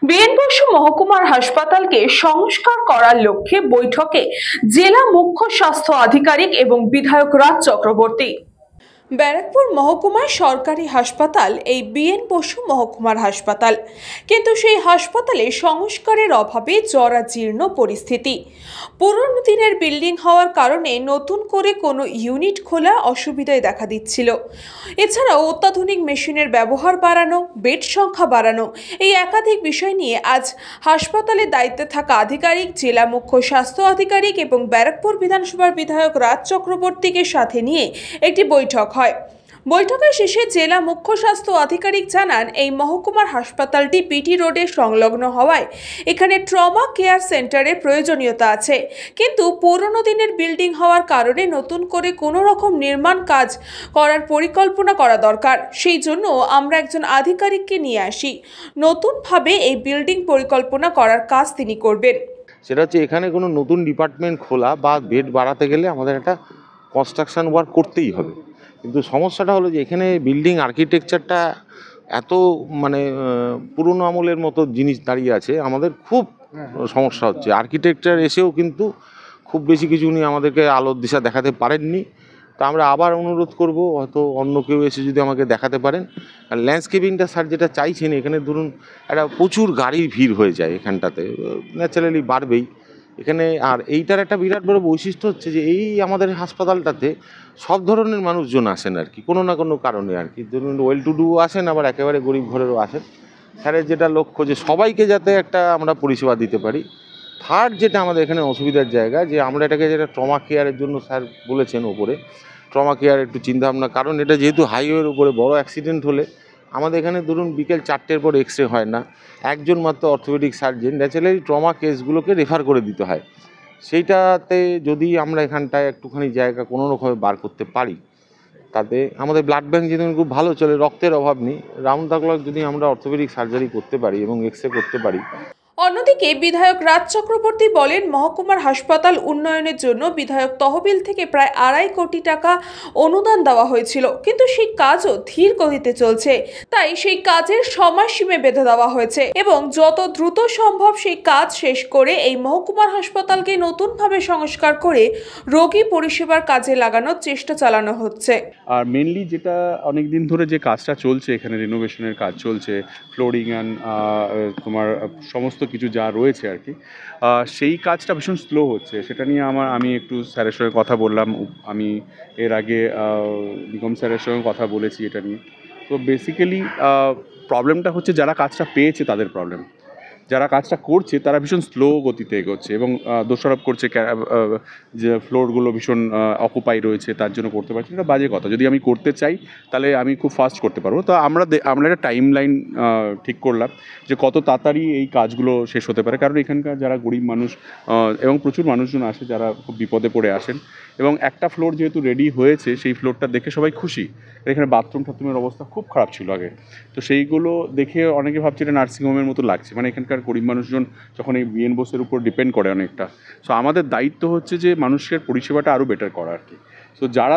BN Basu মহকুমার হাসপাতালকে সংস্কার করার লক্ষ্যে বৈঠকে জেলা মুখ্য স্বাস্থ্য আধিকারিক এবং বিধায়ক রাজ চক্রবর্তী। ব্যারাকপুর মহকুমার সরকারি হাসপাতাল এই বিএন বসু মহকুমার হাসপাতাল, কিন্তু সেই হাসপাতালে সংস্কারের অভাবে জরাজীর্ণ পরিস্থিতি। পুরনো দিনের বিল্ডিং হওয়ার কারণে নতুন করে কোনো ইউনিট খোলা অসুবিধায় দেখা দিচ্ছিল। এছাড়াও অত্যাধুনিক মেশিনের ব্যবহার বাড়ানো, বেড সংখ্যা বাড়ানো, এই একাধিক বিষয় নিয়ে আজ হাসপাতালের দায়িত্বে থাকা আধিকারিক, জেলা মুখ্য স্বাস্থ্য আধিকারিক এবং ব্যারাকপুর বিধানসভার বিধায়ক রাজ চক্রবর্তীকে সাথে নিয়ে একটি বৈঠক হয়। বৈঠকের শেষে জেলা মুখ্য স্বাস্থ্য আধিকারিক জানান, এই মহকুমার হাসপাতালটি পিটি রোডের সংলগ্ন হওয়ায় এখানে ট্রমা কেয়ার সেন্টারের প্রয়োজনীয়তা আছে, কিন্তু পুরনো দিনের বিল্ডিং হওয়ার কারণে নতুন করে কোনো রকম নির্মাণ কাজ করার পরিকল্পনা করা দরকার। সেই জন্য আমরা একজন আধিকারিককে নিয়ে আসি, নতুনভাবে এই বিল্ডিং পরিকল্পনা করার কাজ তিনি করবেন। সেটা হচ্ছে এখানে কোনো নতুন ডিপার্টমেন্ট খোলা বা বেড বাড়াতে গেলে আমাদের একটা কনস্ট্রাকশন ওয়ার্ক করতেই হবে, কিন্তু সমস্যাটা হলো যে এখানে বিল্ডিং আর্কিটেকচারটা এত পুরনো আমলের মতো জিনিস দাঁড়িয়ে আছে, আমাদের খুব সমস্যা হচ্ছে। আর্কিটেকচার এসেও কিন্তু খুব বেশি কিছু উনি আমাদেরকে আলোর দিশা দেখাতে পারেননি। তা আমরা আবার অনুরোধ করব, হয়তো অন্য কেউ এসে যদি আমাকে দেখাতে পারেন। আর ল্যান্ডস্কেপিংটা স্যার যেটা চাইছেন, এখানে ধরুন একটা প্রচুর গাড়ির ভিড় হয়ে যায়, এখানটাতে ন্যাচারালি বাড়বেই এখানে। আর এইটার একটা বিরাট বড় বৈশিষ্ট্য হচ্ছে যে এই আমাদের হাসপাতালটাতে সব ধরনের মানুষজন আসেন আর কি, কোনো না কোনো কারণে আর কি। ধরুন ওয়েল টু ডু আসেন, আবার একেবারে গরিব ঘরেরও আসেন। স্যারের যেটা লক্ষ্য যে সবাইকে যাতে একটা আমরা পরিষেবা দিতে পারি। থার্ড যেটা আমাদের এখানে অসুবিধার জায়গা, যে আমরা এটাকে যেটা ট্রমা কেয়ারের জন্য স্যার বলেছেন ওপরে, ট্রমা কেয়ার একটু চিন্তাভাবনা, কারণ এটা যেহেতু হাইওয়ের উপরে বড় অ্যাক্সিডেন্ট হলে আমাদের এখানে ধরুন বিকেল 4টের পর এক্সরে হয় না, একজন মাত্র অর্থোপেডিক সার্জন, ন্যাচারালি ট্রমা কেসগুলোকে রেফার করে দিতে হয়। সেইটাতে যদি আমরা এখানটায় একটুখানি জায়গা কোনো রকমে বার করতে পারি, তাতে আমাদের ব্লাড ব্যাঙ্ক যেদিন খুব ভালো চলে, রক্তের অভাব নেই, রাউন্ড দ্য ক্লক যদি আমরা অর্থোপেডিক সার্জারি করতে পারি এবং এক্সরে করতে পারি। অন্যদিকে বিধায়ক রাজ চক্রবর্তী বলেন, মহকুমার হাসপাতাল উন্নয়নের জন্য বিধায়ক তহবিল থেকে প্রায় 2.5 কোটি টাকা অনুদান দেওয়া হয়েছিল, কিন্তু সেই কাজও ধীর গতিতে চলছে। তাই সেই কাজের সময়সীমা বেঁধে দেওয়া হয়েছে এবং যত দ্রুত সম্ভব সেই কাজ শেষ করে এই মহকুমার হাসপাতালকে নতুনভাবে সংস্কার করে রোগী পরিষেবার কাজে লাগানোর চেষ্টা চালানো হচ্ছে। আর মেনলি যেটা অনেক দিন ধরে যে কাজটা চলছে, এখানে রিনোভেশনের কাজ চলছে, ফ্লোরিং অ্যান্ড তোমার সমস্ত কিছু যা রয়েছে আর কি, সেই কাজটা ভীষণ স্লো হচ্ছে। সেটা নিয়ে আমি একটু স্যারের সঙ্গে কথা বললাম, আমি এর আগে নিগম স্যারের সঙ্গে কথা বলেছি এটা নিয়ে। তো বেসিক্যালি প্রবলেমটা হচ্ছে যারা কাজটা পেয়েছে তাদের প্রবলেম, যারা কাজটা করছে তারা ভীষণ স্লো গতিতে এগোচ্ছে এবং দোষারোপ করছে যে ফ্লোরগুলো ভীষণ অকুপাই রয়েছে, তার জন্য করতে পারছি। এটা বাজে কথা। যদি আমি করতে চাই তাহলে আমি খুব ফাস্ট করতে পারবো। তো আমরা একটা টাইম লাইন ঠিক করলাম যে কত তাড়াতাড়ি এই কাজগুলো শেষ হতে পারে, কারণ এখানকার যারা গরিব মানুষ এবং প্রচুর মানুষজন আসে যারা খুব বিপদে পড়ে আসেন, এবং একটা ফ্লোর যেহেতু রেডি হয়েছে সেই ফ্লোরটা দেখে সবাই খুশি। এখানে বাথরুমের অবস্থা খুব খারাপ ছিল আগে, তো সেইগুলো দেখে অনেকে ভাবছে এটা নার্সিংহোমের মতো লাগছে। এখানকার গরিব মানুষজন যখন এই বিএন বোসের উপর ডিপেন্ড করে অনেকটা, সো আমাদের দায়িত্ব হচ্ছে যে মানুষের পরিষেবাটা আরও বেটার করা আর কি। সো যারা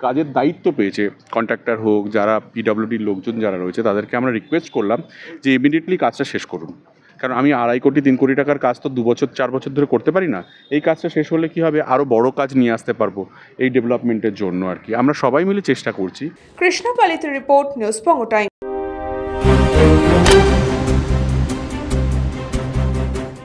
কাজের দায়িত্ব পেয়েছে, কন্ট্রাক্টর হোক, যারা পিডব্লিউডির লোকজন যারা রয়েছে, তাদেরকে আমরা রিকোয়েস্ট করলাম যে ইমিডিয়েটলি কাজটা শেষ করুন, কারণ আমি 2.5 কোটি 3 কোটি টাকার কাজ তো 2 বছর 4 বছর ধরে করতে পারি না। এই কাজটা শেষ হলে কি হবে, আরও বড় কাজ নিয়ে আসতে পারবো এই ডেভেলপমেন্টের জন্য আর কি। আমরা সবাই মিলে চেষ্টা করছি। কৃষ্ণা পালিত রিপোর্ট, নিউজ বঙ্গ টাইম।